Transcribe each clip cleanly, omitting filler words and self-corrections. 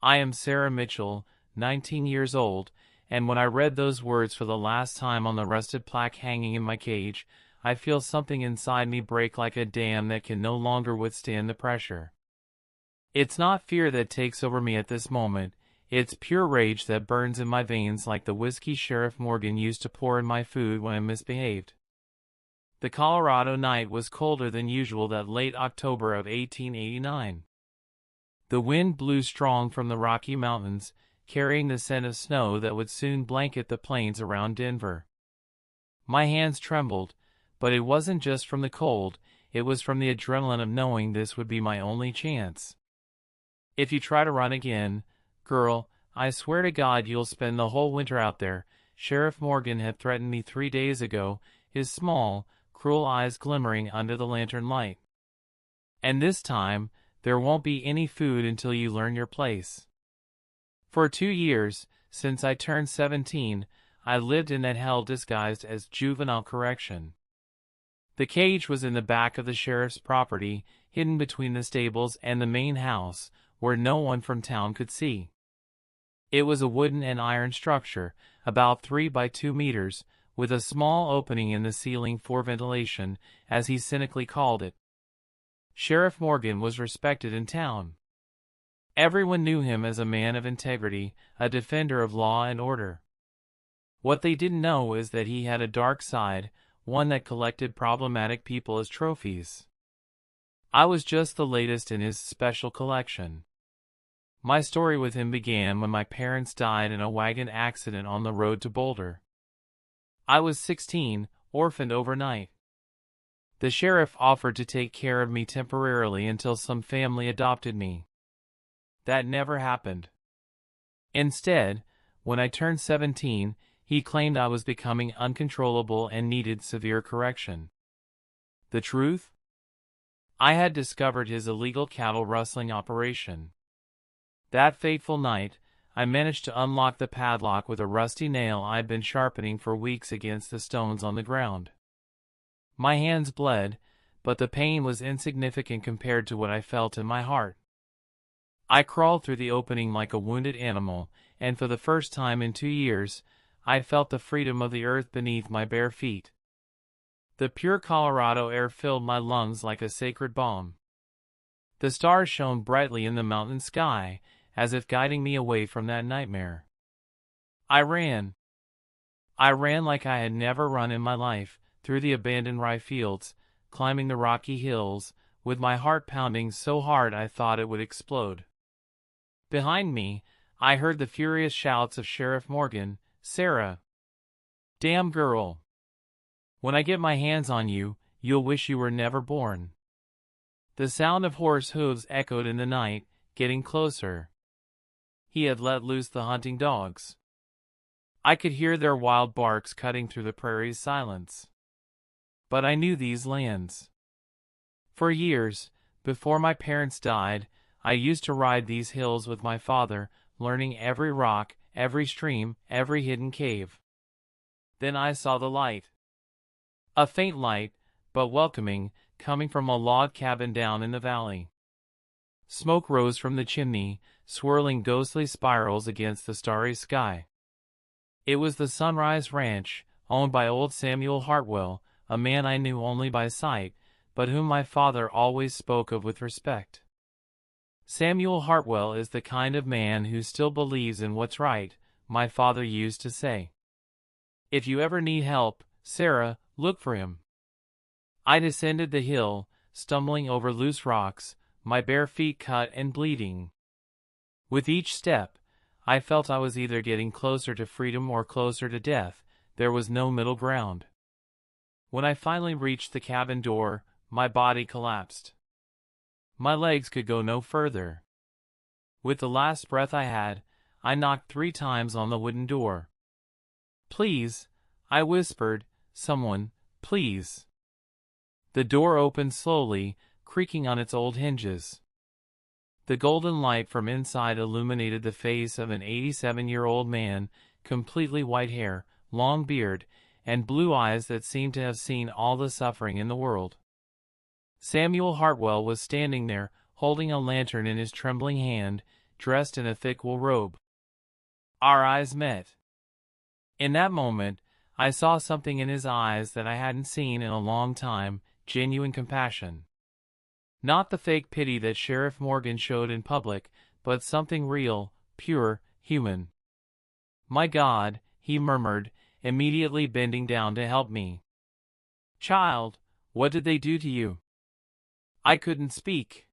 I am Sarah Mitchell, 19 years old, and when I read those words for the last time on the rusted plaque hanging in my cage, I feel something inside me break like a dam that can no longer withstand the pressure. It's not fear that takes over me at this moment, it's pure rage that burns in my veins like the whiskey Sheriff Morgan used to pour in my food when I misbehaved. The Colorado night was colder than usual that late October of 1889. The wind blew strong from the Rocky Mountains, carrying the scent of snow that would soon blanket the plains around Denver. My hands trembled, but it wasn't just from the cold, it was from the adrenaline of knowing this would be my only chance. If you try to run again, girl, I swear to God you'll spend the whole winter out there, Sheriff Morgan had threatened me 3 days ago, his small, cruel eyes glimmering under the lantern light. And this time, there won't be any food until you learn your place. For 2 years, since I turned 17, I lived in that hell disguised as juvenile correction. The cage was in the back of the sheriff's property, hidden between the stables and the main house, where no one from town could see. It was a wooden and iron structure, about 3 by 2 meters, with a small opening in the ceiling for ventilation, as he cynically called it. Sheriff Morgan was respected in town. Everyone knew him as a man of integrity, a defender of law and order. What they didn't know is that he had a dark side, one that collected problematic people as trophies. I was just the latest in his special collection. My story with him began when my parents died in a wagon accident on the road to Boulder. I was 16, orphaned overnight. The sheriff offered to take care of me temporarily until some family adopted me. That never happened. Instead, when I turned 17, he claimed I was becoming uncontrollable and needed severe correction. The truth? I had discovered his illegal cattle rustling operation. That fateful night, I managed to unlock the padlock with a rusty nail I'd been sharpening for weeks against the stones on the ground. My hands bled, but the pain was insignificant compared to what I felt in my heart. I crawled through the opening like a wounded animal, and for the first time in 2 years, I felt the freedom of the earth beneath my bare feet. The pure Colorado air filled my lungs like a sacred balm. The stars shone brightly in the mountain sky, as if guiding me away from that nightmare. I ran. I ran like I had never run in my life, through the abandoned rye fields, climbing the rocky hills, with my heart pounding so hard I thought it would explode. Behind me, I heard the furious shouts of Sheriff Morgan, "Sarah! Damn girl! When I get my hands on you, you'll wish you were never born." The sound of horse hooves echoed in the night, getting closer. He had let loose the hunting dogs. I could hear their wild barks cutting through the prairie's silence. But I knew these lands. For years, before my parents died, I used to ride these hills with my father, learning every rock, every stream, every hidden cave. Then I saw the light. A faint light, but welcoming, coming from a log cabin down in the valley. Smoke rose from the chimney, swirling ghostly spirals against the starry sky. It was the Sunrise Ranch, owned by old Samuel Hartwell, a man I knew only by sight, but whom my father always spoke of with respect. Samuel Hartwell is the kind of man who still believes in what's right, my father used to say. If you ever need help, Sarah, look for him. I descended the hill, stumbling over loose rocks, my bare feet cut and bleeding. With each step, I felt I was either getting closer to freedom or closer to death. There was no middle ground. When I finally reached the cabin door, my body collapsed. My legs could go no further. With the last breath I had, I knocked 3 times on the wooden door. "Please," I whispered, "someone, please." The door opened slowly, creaking on its old hinges. The golden light from inside illuminated the face of an 87-year-old man, completely white hair, long beard, and blue eyes that seemed to have seen all the suffering in the world. Samuel Hartwell was standing there, holding a lantern in his trembling hand, dressed in a thick wool robe. Our eyes met. In that moment, I saw something in his eyes that I hadn't seen in a long time, genuine compassion. Not the fake pity that Sheriff Morgan showed in public, but something real, pure, human. "My God," he murmured, immediately bending down to help me. "Child, what did they do to you?" I couldn't speak.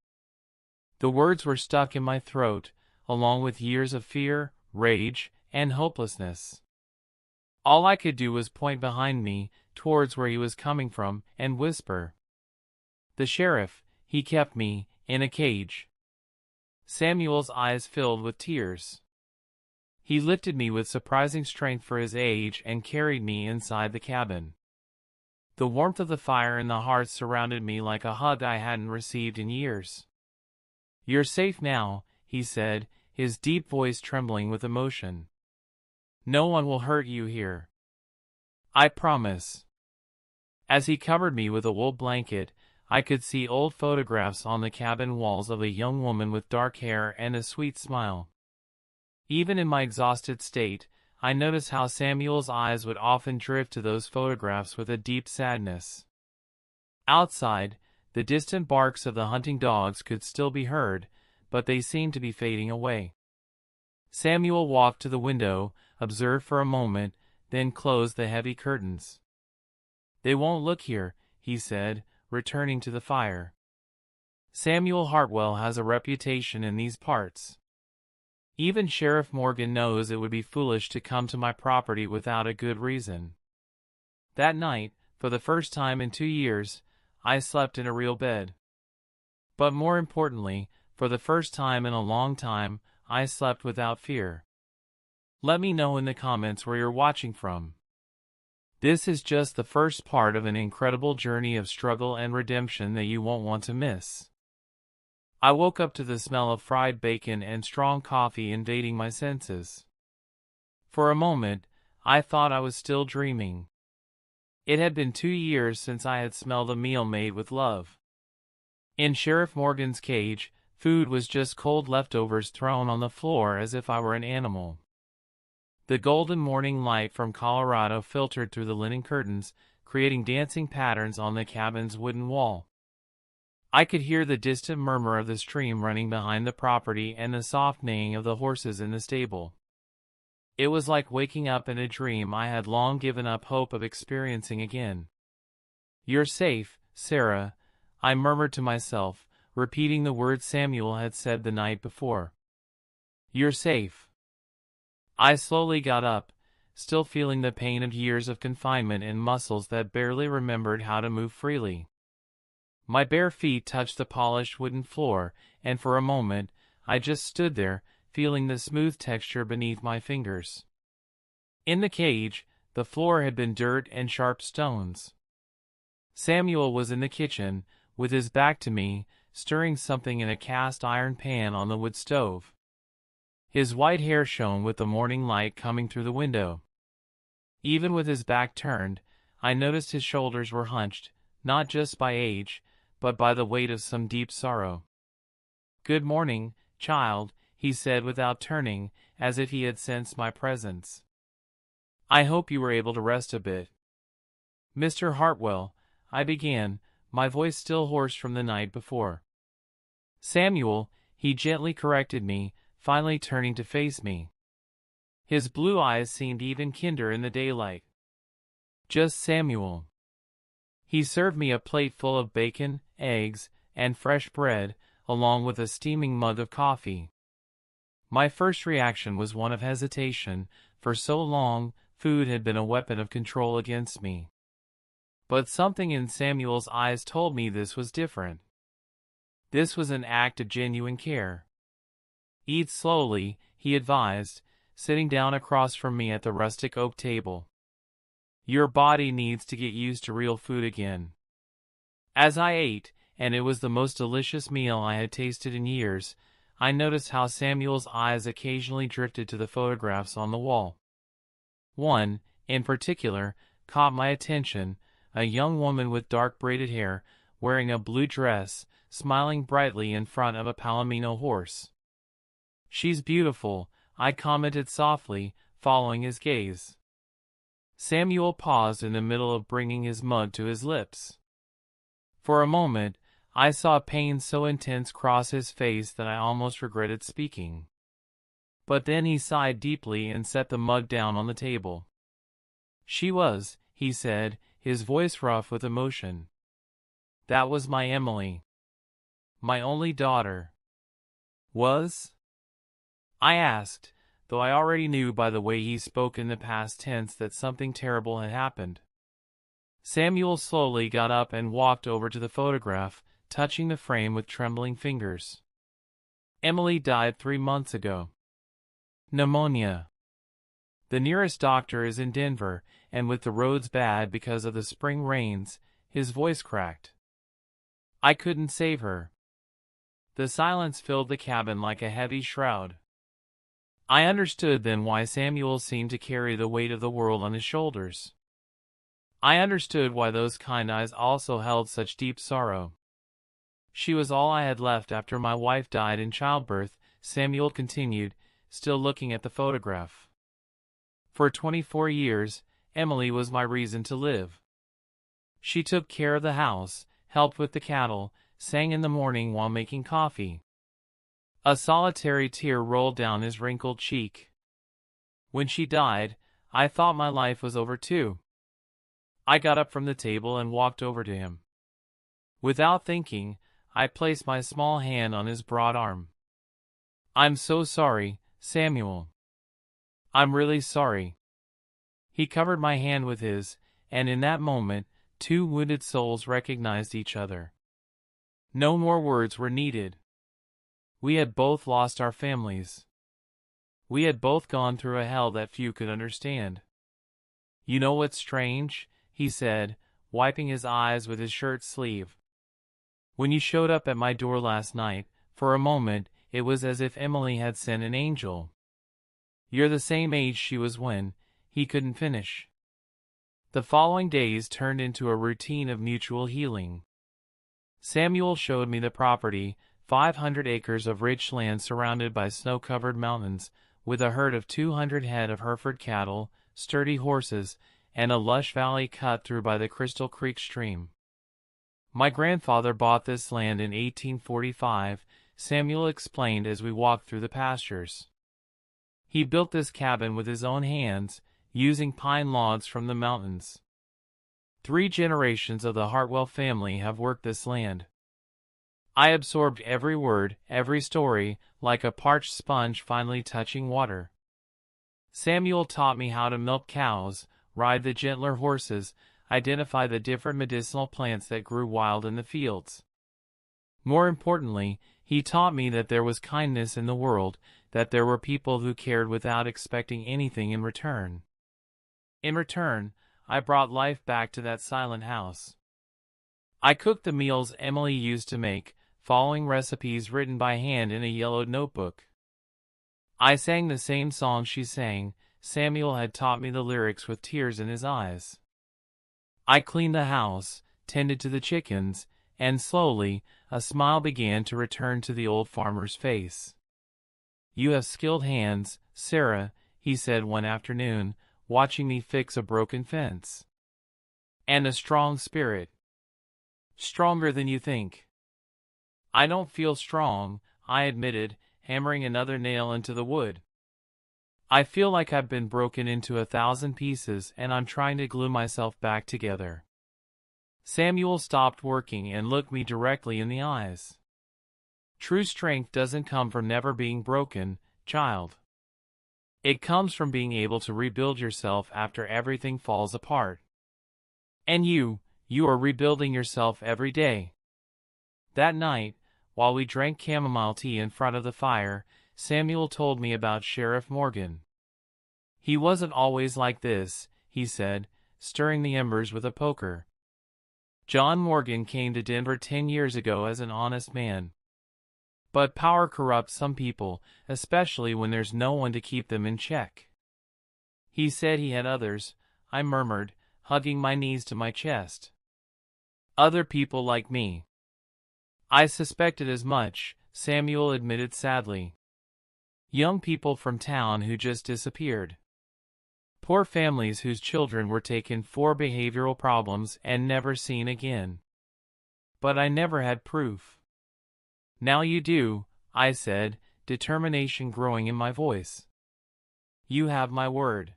The words were stuck in my throat, along with years of fear, rage, and hopelessness. All I could do was point behind me, towards where he was coming from, and whisper. "The sheriff, he kept me, in a cage." Samuel's eyes filled with tears. He lifted me with surprising strength for his age and carried me inside the cabin. The warmth of the fire in the hearth surrounded me like a hug I hadn't received in years. "You're safe now," he said, his deep voice trembling with emotion. "No one will hurt you here. I promise." As he covered me with a wool blanket, I could see old photographs on the cabin walls of a young woman with dark hair and a sweet smile. Even in my exhausted state, I noticed how Samuel's eyes would often drift to those photographs with a deep sadness. Outside, the distant barks of the hunting dogs could still be heard, but they seemed to be fading away. Samuel walked to the window, observed for a moment, then closed the heavy curtains. "They won't look here," he said, returning to the fire. "Samuel Hartwell has a reputation in these parts. Even Sheriff Morgan knows it would be foolish to come to my property without a good reason." That night, for the first time in 2 years, I slept in a real bed. But more importantly, for the first time in a long time, I slept without fear. Let me know in the comments where you're watching from. This is just the first part of an incredible journey of struggle and redemption that you won't want to miss. I woke up to the smell of fried bacon and strong coffee invading my senses. For a moment, I thought I was still dreaming. It had been 2 years since I had smelled a meal made with love. In Sheriff Morgan's cage, food was just cold leftovers thrown on the floor as if I were an animal. The golden morning light from Colorado filtered through the linen curtains, creating dancing patterns on the cabin's wooden wall. I could hear the distant murmur of the stream running behind the property and the soft neighing of the horses in the stable. It was like waking up in a dream I had long given up hope of experiencing again. "You're safe, Sarah," I murmured to myself, repeating the words Samuel had said the night before. "You're safe." I slowly got up, still feeling the pain of years of confinement in muscles that barely remembered how to move freely. My bare feet touched the polished wooden floor, and for a moment, I just stood there, feeling the smooth texture beneath my fingers. In the cage, the floor had been dirt and sharp stones. Samuel was in the kitchen, with his back to me, stirring something in a cast iron pan on the wood stove. His white hair shone with the morning light coming through the window. Even with his back turned, I noticed his shoulders were hunched, not just by age, but by the weight of some deep sorrow. "Good morning, child," he said without turning, as if he had sensed my presence. "I hope you were able to rest a bit." "Mr. Hartwell," I began, my voice still hoarse from the night before. "Samuel," he gently corrected me, finally turning to face me. His blue eyes seemed even kinder in the daylight. "Just Samuel." He served me a plate full of bacon, eggs, and fresh bread, along with a steaming mug of coffee. My first reaction was one of hesitation. For so long, food had been a weapon of control against me. But something in Samuel's eyes told me this was different. This was an act of genuine care. "Eat slowly," he advised, sitting down across from me at the rustic oak table. "Your body needs to get used to real food again." As I ate, and it was the most delicious meal I had tasted in years, I noticed how Samuel's eyes occasionally drifted to the photographs on the wall. One, in particular, caught my attention, a young woman with dark braided hair, wearing a blue dress, smiling brightly in front of a Palomino horse. She's beautiful, I commented softly, following his gaze. Samuel paused in the middle of bringing his mug to his lips. For a moment, I saw pain so intense cross his face that I almost regretted speaking. But then he sighed deeply and set the mug down on the table. She was, he said, his voice rough with emotion. That was my Emily. My only daughter. Was? I asked, though I already knew by the way he spoke in the past tense that something terrible had happened. Samuel slowly got up and walked over to the photograph, touching the frame with trembling fingers. Emily died 3 months ago. Pneumonia. The nearest doctor is in Denver, and with the roads bad because of the spring rains, his voice cracked. I couldn't save her. The silence filled the cabin like a heavy shroud. I understood then why Samuel seemed to carry the weight of the world on his shoulders. I understood why those kind eyes also held such deep sorrow. She was all I had left after my wife died in childbirth, Samuel continued, still looking at the photograph. For 24 years, Emily was my reason to live. She took care of the house, helped with the cattle, sang in the morning while making coffee. A solitary tear rolled down his wrinkled cheek. When she died, I thought my life was over too. I got up from the table and walked over to him. Without thinking, I placed my small hand on his broad arm. I'm so sorry, Samuel. I'm really sorry. He covered my hand with his, and in that moment, 2 wounded souls recognized each other. No more words were needed. We had both lost our families. We had both gone through a hell that few could understand. You know what's strange? He said, wiping his eyes with his shirt sleeve. When you showed up at my door last night, for a moment, it was as if Emily had sent an angel. You're the same age she was when. He couldn't finish. The following days turned into a routine of mutual healing. Samuel showed me the property, 500 acres of rich land surrounded by snow-covered mountains, with a herd of 200 head of Hereford cattle, sturdy horses, and a lush valley cut through by the Crystal Creek stream. My grandfather bought this land in 1845, Samuel explained as we walked through the pastures. He built this cabin with his own hands, using pine logs from the mountains. 3 generations of the Hartwell family have worked this land. I absorbed every word, every story, like a parched sponge finally touching water. Samuel taught me how to milk cows, ride the gentler horses, identify the different medicinal plants that grew wild in the fields. More importantly, he taught me that there was kindness in the world, that there were people who cared without expecting anything in return. In return, I brought life back to that silent house. I cooked the meals Emily used to make, following recipes written by hand in a yellowed notebook. I sang the same songs she sang. Samuel had taught me the lyrics with tears in his eyes. I cleaned the house, tended to the chickens, and slowly, a smile began to return to the old farmer's face. You have skilled hands, Sarah, he said one afternoon, watching me fix a broken fence. And a strong spirit. Stronger than you think. I don't feel strong, I admitted, hammering another nail into the wood. I feel like I've been broken into 1,000 pieces and I'm trying to glue myself back together. Samuel stopped working and looked me directly in the eyes. True strength doesn't come from never being broken, child. It comes from being able to rebuild yourself after everything falls apart. And you are rebuilding yourself every day. That night, while we drank chamomile tea in front of the fire, Samuel told me about Sheriff Morgan. He wasn't always like this, he said, stirring the embers with a poker. John Morgan came to Denver 10 years ago as an honest man. But power corrupts some people, especially when there's no one to keep them in check. He said he had others, I murmured, hugging my knees to my chest. Other people like me. I suspected as much, Samuel admitted sadly. Young people from town who just disappeared. Poor families whose children were taken for behavioral problems and never seen again. But I never had proof. Now you do, I said, determination growing in my voice. You have my word.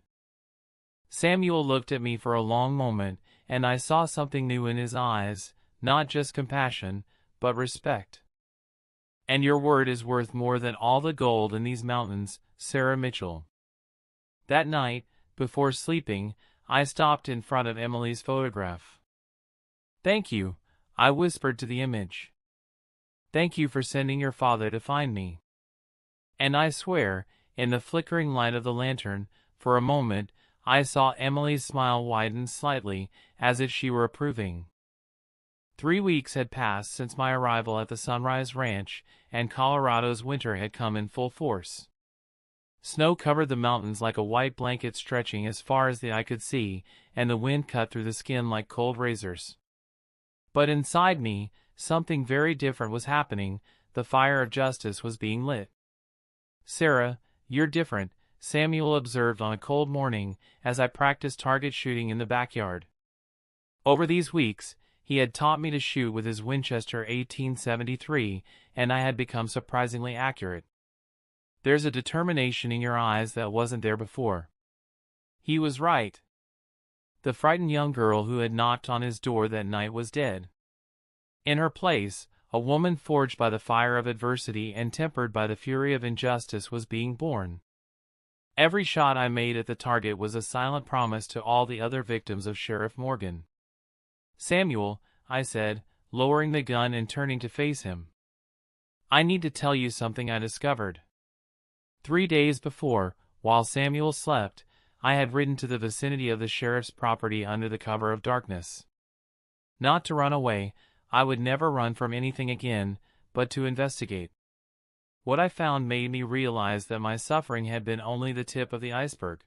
Samuel looked at me for a long moment, and I saw something new in his eyes, not just compassion, but respect. And your word is worth more than all the gold in these mountains, Sarah Mitchell. That night, before sleeping, I stopped in front of Emily's photograph. Thank you, I whispered to the image. Thank you for sending your father to find me. And I swear, in the flickering light of the lantern, for a moment, I saw Emily's smile widen slightly, as if she were approving. 3 weeks had passed since my arrival at the Sunrise Ranch, and Colorado's winter had come in full force. Snow covered the mountains like a white blanket stretching as far as the eye could see, and the wind cut through the skin like cold razors. But inside me, something very different was happening. The fire of justice was being lit. Sarah, you're different, Samuel observed on a cold morning as I practiced target shooting in the backyard. Over these weeks, he had taught me to shoot with his Winchester 1873, and I had become surprisingly accurate. There's a determination in your eyes that wasn't there before. He was right. The frightened young girl who had knocked on his door that night was dead. In her place, a woman forged by the fire of adversity and tempered by the fury of injustice was being born. Every shot I made at the target was a silent promise to all the other victims of Sheriff Morgan. Samuel, I said, lowering the gun and turning to face him. I need to tell you something I discovered. 3 days before, while Samuel slept, I had ridden to the vicinity of the sheriff's property under the cover of darkness. Not to run away, I would never run from anything again, but to investigate. What I found made me realize that my suffering had been only the tip of the iceberg.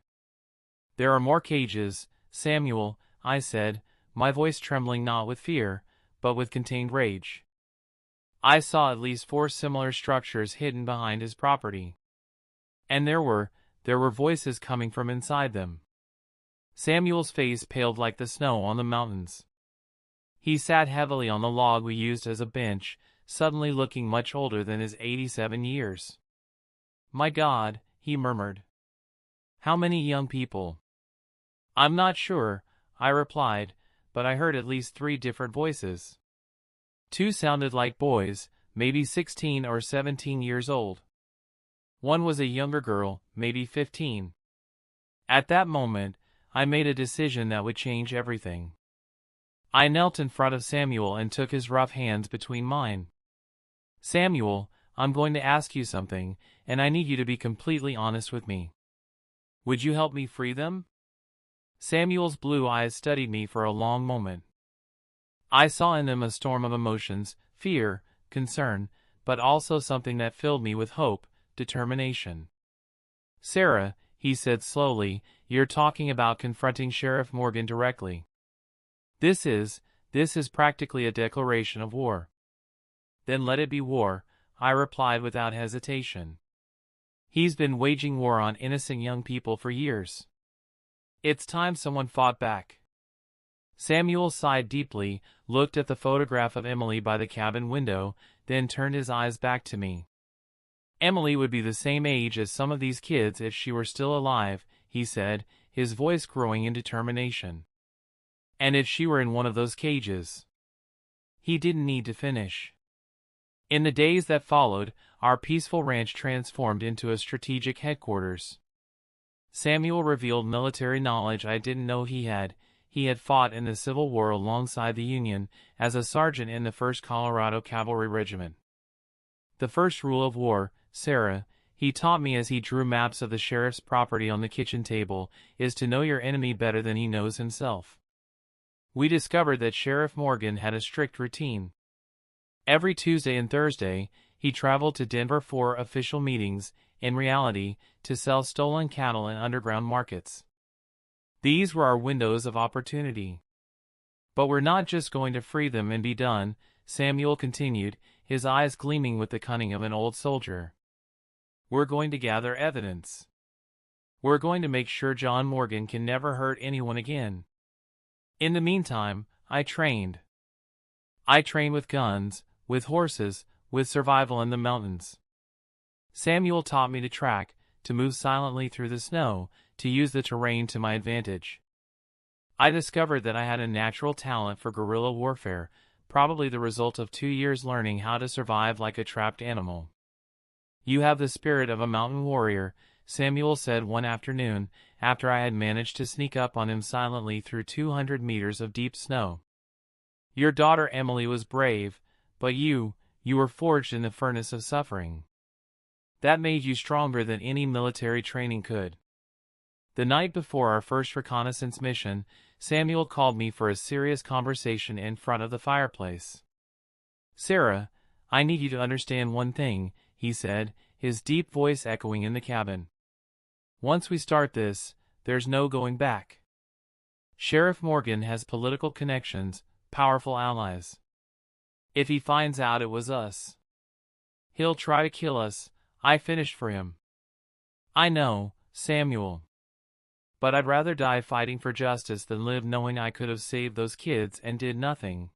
There are more cages, Samuel, I said, my voice trembling not with fear, but with contained rage. I saw at least 4 similar structures hidden behind his property. And there were voices coming from inside them. Samuel's face paled like the snow on the mountains. He sat heavily on the log we used as a bench, suddenly looking much older than his 87 years. My God, he murmured. How many young people? I'm not sure, I replied, but I heard at least 3 different voices. 2 sounded like boys, maybe 16 or 17 years old. One was a younger girl, maybe 15. At that moment, I made a decision that would change everything. I knelt in front of Samuel and took his rough hands between mine. Samuel, I'm going to ask you something, and I need you to be completely honest with me. Would you help me free them? Samuel's blue eyes studied me for a long moment. I saw in them a storm of emotions, fear, concern, but also something that filled me with hope, determination. Sarah, he said slowly, you're talking about confronting Sheriff Morgan directly. This is practically a declaration of war. Then let it be war, I replied without hesitation. He's been waging war on innocent young people for years. It's time someone fought back. Samuel sighed deeply, looked at the photograph of Emily by the cabin window, then turned his eyes back to me. Emily would be the same age as some of these kids if she were still alive, he said, his voice growing in determination. And if she were in one of those cages. He didn't need to finish. In the days that followed, our peaceful ranch transformed into a strategic headquarters. Samuel revealed military knowledge I didn't know he had. He had fought in the Civil War alongside the Union as a sergeant in the 1st Colorado Cavalry Regiment. The first rule of war, Sarah, he taught me as he drew maps of the sheriff's property on the kitchen table, is to know your enemy better than he knows himself. We discovered that Sheriff Morgan had a strict routine. Every Tuesday and Thursday, he traveled to Denver for official meetings, in reality, to sell stolen cattle in underground markets. These were our windows of opportunity. But we're not just going to free them and be done, Samuel continued, his eyes gleaming with the cunning of an old soldier. We're going to gather evidence. We're going to make sure John Morgan can never hurt anyone again. In the meantime, I trained. I trained with guns, with horses, with survival in the mountains. Samuel taught me to track, to move silently through the snow, to use the terrain to my advantage. I discovered that I had a natural talent for guerrilla warfare, probably the result of 2 years learning how to survive like a trapped animal. "You have the spirit of a mountain warrior," Samuel said one afternoon, after I had managed to sneak up on him silently through 200 meters of deep snow. "Your daughter Emily was brave, but you were forged in the furnace of suffering. That made you stronger than any military training could." The night before our first reconnaissance mission, Samuel called me for a serious conversation in front of the fireplace. "Sarah, I need you to understand one thing," he said, his deep voice echoing in the cabin. "Once we start this, there's no going back. Sheriff Morgan has political connections, powerful allies. If he finds out it was us, he'll try to kill us. I finished for him." "I know, Samuel. But I'd rather die fighting for justice than live knowing I could have saved those kids and did nothing."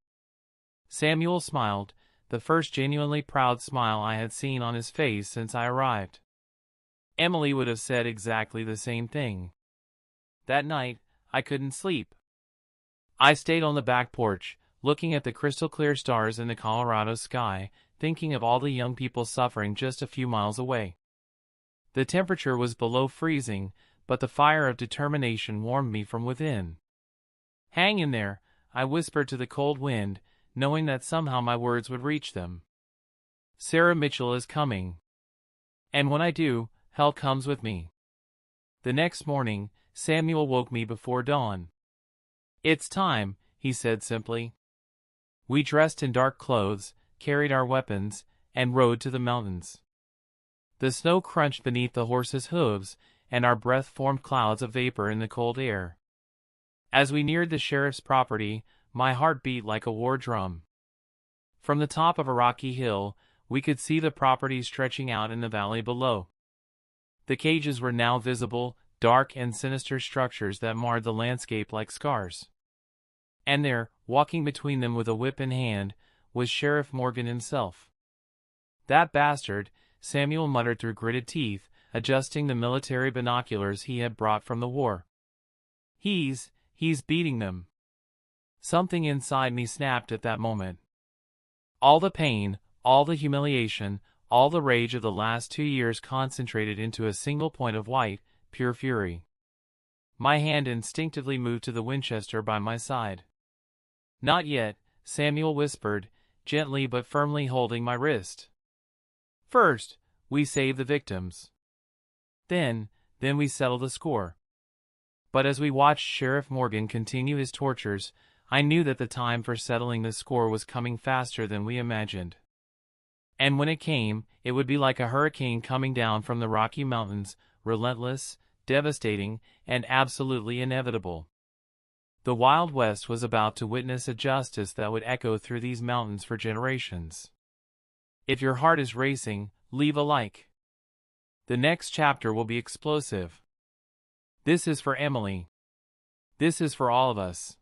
Samuel smiled, the first genuinely proud smile I had seen on his face since I arrived. Emily would have said exactly the same thing. That night, I couldn't sleep. I stayed on the back porch, looking at the crystal-clear stars in the Colorado sky, thinking of all the young people suffering just a few miles away. The temperature was below freezing, but the fire of determination warmed me from within. "Hang in there," I whispered to the cold wind, knowing that somehow my words would reach them. "Sarah Mitchell is coming. And when I do, hell comes with me." The next morning, Samuel woke me before dawn. "It's time," he said simply. We dressed in dark clothes, carried our weapons, and rode to the mountains. The snow crunched beneath the horses' hooves, and our breath formed clouds of vapor in the cold air. As we neared the sheriff's property, my heart beat like a war drum. From the top of a rocky hill, we could see the property stretching out in the valley below. The cages were now visible, dark and sinister structures that marred the landscape like scars. And there, walking between them with a whip in hand, was Sheriff Morgan himself. "That bastard," Samuel muttered through gritted teeth, adjusting the military binoculars he had brought from the war. He's beating them." Something inside me snapped at that moment. All the pain, all the humiliation, all the rage of the last 2 years concentrated into a single point of white, pure fury. My hand instinctively moved to the Winchester by my side. "Not yet," Samuel whispered, gently but firmly holding my wrist. "First, we save the victims. Then we settle the score." But as we watched Sheriff Morgan continue his tortures, I knew that the time for settling the score was coming faster than we imagined. And when it came, it would be like a hurricane coming down from the Rocky Mountains, relentless, devastating, and absolutely inevitable. The Wild West was about to witness a justice that would echo through these mountains for generations. If your heart is racing, leave a like. The next chapter will be explosive. This is for Emily. This is for all of us.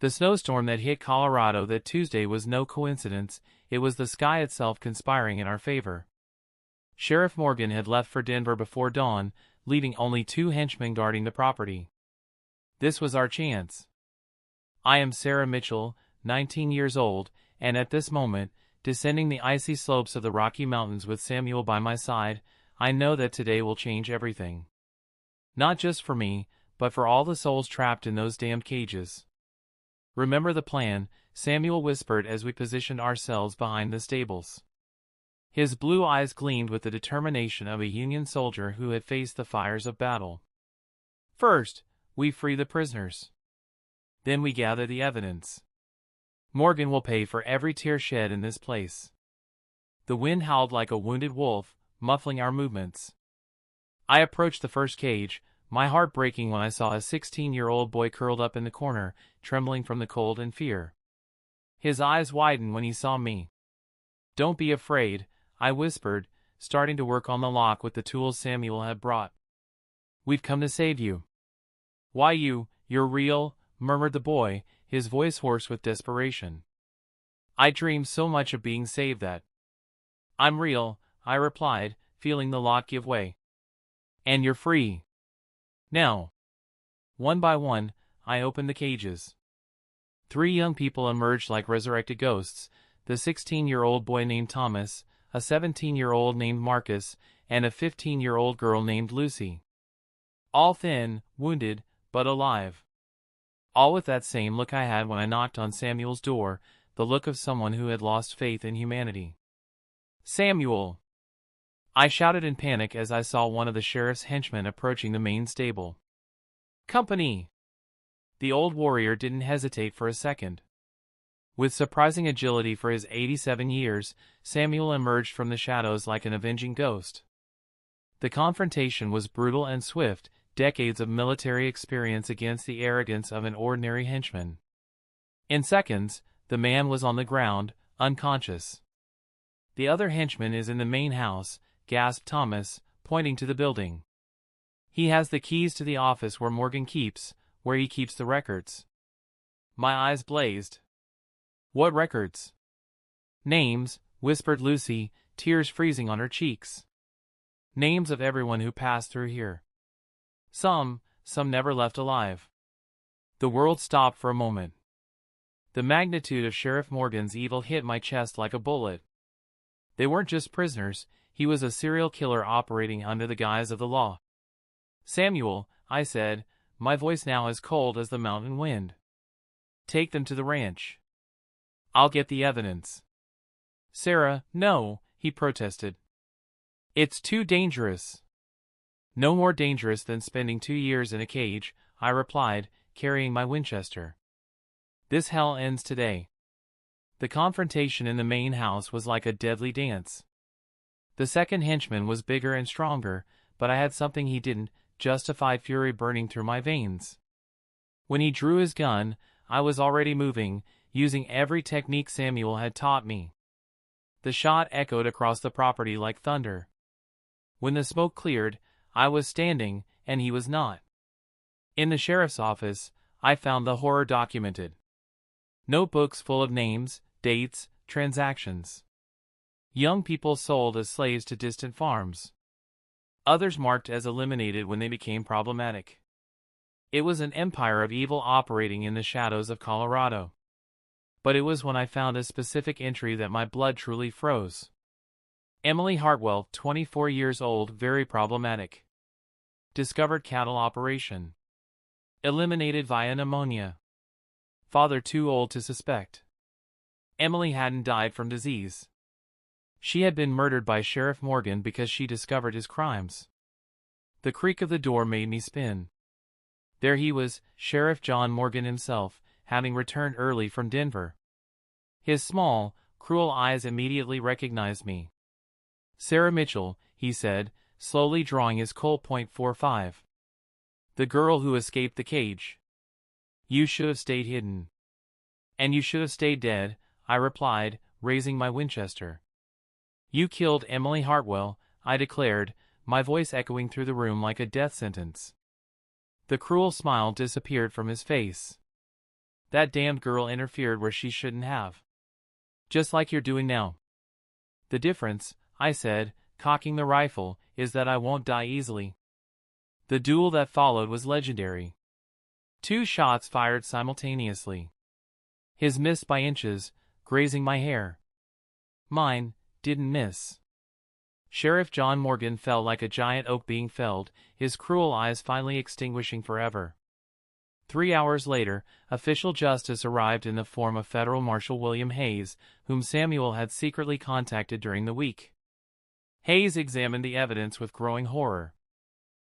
The snowstorm that hit Colorado that Tuesday was no coincidence, it was the sky itself conspiring in our favor. Sheriff Morgan had left for Denver before dawn, leaving only 2 henchmen guarding the property. This was our chance. I am Sarah Mitchell, 19 years old, and at this moment, descending the icy slopes of the Rocky Mountains with Samuel by my side, I know that today will change everything. Not just for me, but for all the souls trapped in those damned cages. "Remember the plan," Samuel whispered as we positioned ourselves behind the stables. His blue eyes gleamed with the determination of a Union soldier who had faced the fires of battle. "First, we free the prisoners. Then we gather the evidence. Morgan will pay for every tear shed in this place." The wind howled like a wounded wolf, muffling our movements. I approached the first cage, my heart breaking when I saw a 16-year-old boy curled up in the corner, trembling from the cold and fear. His eyes widened when he saw me. "Don't be afraid," I whispered, starting to work on the lock with the tools Samuel had brought. "We've come to save you." "Why you're real," murmured the boy, his voice hoarse with desperation. "I dreamed so much of being saved that—" "I'm real," I replied, feeling the lock give way. "And you're free. Now." One by one, I opened the cages. 3 young people emerged like resurrected ghosts, the 16-year-old boy named Thomas, a 17-year-old named Marcus, and a 15-year-old girl named Lucy. All thin, wounded, but alive. All with that same look I had when I knocked on Samuel's door, the look of someone who had lost faith in humanity. "Samuel!" I shouted in panic as I saw one of the sheriff's henchmen approaching the main stable. "Company!" The old warrior didn't hesitate for a second. With surprising agility for his 87 years, Samuel emerged from the shadows like an avenging ghost. The confrontation was brutal and swift, decades of military experience against the arrogance of an ordinary henchman. In seconds, the man was on the ground, unconscious. "The other henchman is in the main house," gasped Thomas, pointing to the building. "He has the keys to the office where Morgan keeps, where he keeps the records." My eyes blazed. "What records?" "Names," whispered Lucy, tears freezing on her cheeks. "Names of everyone who passed through here. Some never left alive." The world stopped for a moment. The magnitude of Sheriff Morgan's evil hit my chest like a bullet. They weren't just prisoners, he was a serial killer operating under the guise of the law. "Samuel," I said, my voice now as cold as the mountain wind. "Take them to the ranch. I'll get the evidence." "Sarah, no," he protested. "It's too dangerous." "No more dangerous than spending 2 years in a cage," I replied, carrying my Winchester. "This hell ends today." The confrontation in the main house was like a deadly dance. The second henchman was bigger and stronger, but I had something he didn't, justified fury burning through my veins. When he drew his gun, I was already moving, using every technique Samuel had taught me. The shot echoed across the property like thunder. When the smoke cleared, I was standing, and he was not. In the sheriff's office, I found the horror documented. Notebooks full of names, dates, transactions. Young people sold as slaves to distant farms. Others marked as eliminated when they became problematic. It was an empire of evil operating in the shadows of Colorado. But it was when I found a specific entry that my blood truly froze. Emily Hartwell, 24 years old, very problematic. Discovered cattle operation. Eliminated via pneumonia. Father too old to suspect. Emily hadn't died from disease. She had been murdered by Sheriff Morgan because she discovered his crimes. The creak of the door made me spin. There he was, Sheriff John Morgan himself, having returned early from Denver. His small, cruel eyes immediately recognized me. "Sarah Mitchell," he said, slowly drawing his Colt .45. "The girl who escaped the cage. You should have stayed hidden." "And you should have stayed dead," I replied, raising my Winchester. "You killed Emily Hartwell," I declared, my voice echoing through the room like a death sentence. The cruel smile disappeared from his face. "That damned girl interfered where she shouldn't have. Just like you're doing now." "The difference," I said, cocking the rifle, "is that I won't die easily." The duel that followed was legendary. 2 shots fired simultaneously. His missed by inches, grazing my hair. Mine didn't miss. Sheriff John Morgan fell like a giant oak being felled, his cruel eyes finally extinguishing forever. 3 hours later, official justice arrived in the form of Federal Marshal William Hayes, whom Samuel had secretly contacted during the week. Hayes examined the evidence with growing horror.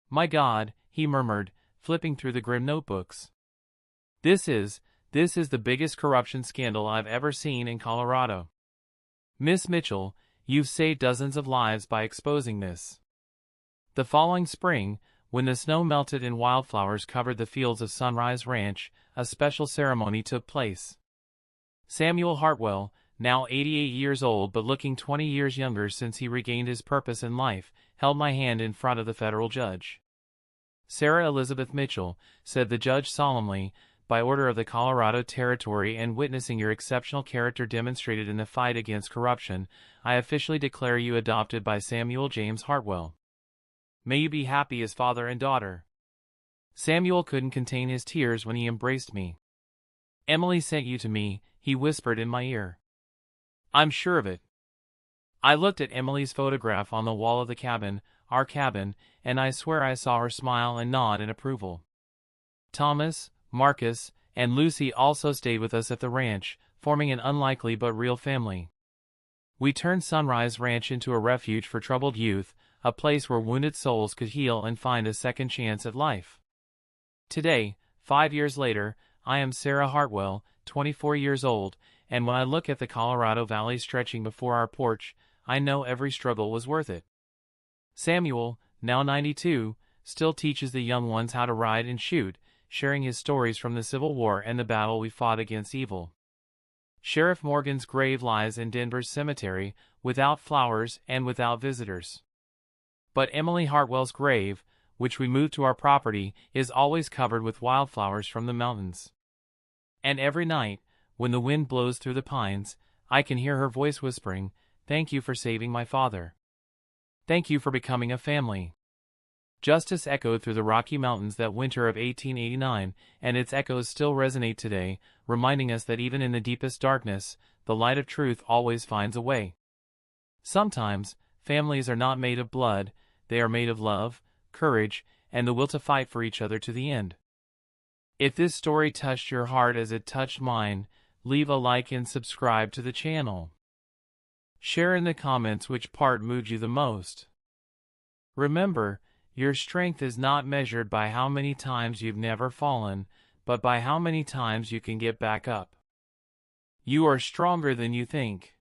"My God," he murmured, flipping through the grim notebooks. This is the biggest corruption scandal I've ever seen in Colorado. Miss Mitchell, you've saved dozens of lives by exposing this." The following spring, when the snow melted and wildflowers covered the fields of Sunrise Ranch, a special ceremony took place. Samuel Hartwell, now 88 years old but looking 20 years younger since he regained his purpose in life, held my hand in front of the federal judge. "Sarah Elizabeth Mitchell," said the judge solemnly, "by order of the Colorado Territory and witnessing your exceptional character demonstrated in the fight against corruption, I officially declare you adopted by Samuel James Hartwell. May you be happy as father and daughter." Samuel couldn't contain his tears when he embraced me. "Emily sent you to me," he whispered in my ear. "I'm sure of it." I looked at Emily's photograph on the wall of the cabin, our cabin, and I swear I saw her smile and nod in approval. Thomas, Marcus, and Lucy also stayed with us at the ranch, forming an unlikely but real family. We turned Sunrise Ranch into a refuge for troubled youth, a place where wounded souls could heal and find a second chance at life. Today, 5 years later, I am Sarah Hartwell, 24 years old, and when I look at the Colorado Valley stretching before our porch, I know every struggle was worth it. Samuel, now 92, still teaches the young ones how to ride and shoot, sharing his stories from the Civil War and the battle we fought against evil. Sheriff Morgan's grave lies in Denver's cemetery, without flowers and without visitors. But Emily Hartwell's grave, which we moved to our property, is always covered with wildflowers from the mountains. And every night, when the wind blows through the pines, I can hear her voice whispering, "Thank you for saving my father. Thank you for becoming a family." Justice echoed through the Rocky Mountains that winter of 1889, and its echoes still resonate today, reminding us that even in the deepest darkness, the light of truth always finds a way. Sometimes, families are not made of blood, they are made of love, courage, and the will to fight for each other to the end. If this story touched your heart as it touched mine, leave a like and subscribe to the channel. Share in the comments which part moved you the most. Remember, your strength is not measured by how many times you've never fallen, but by how many times you can get back up. You are stronger than you think.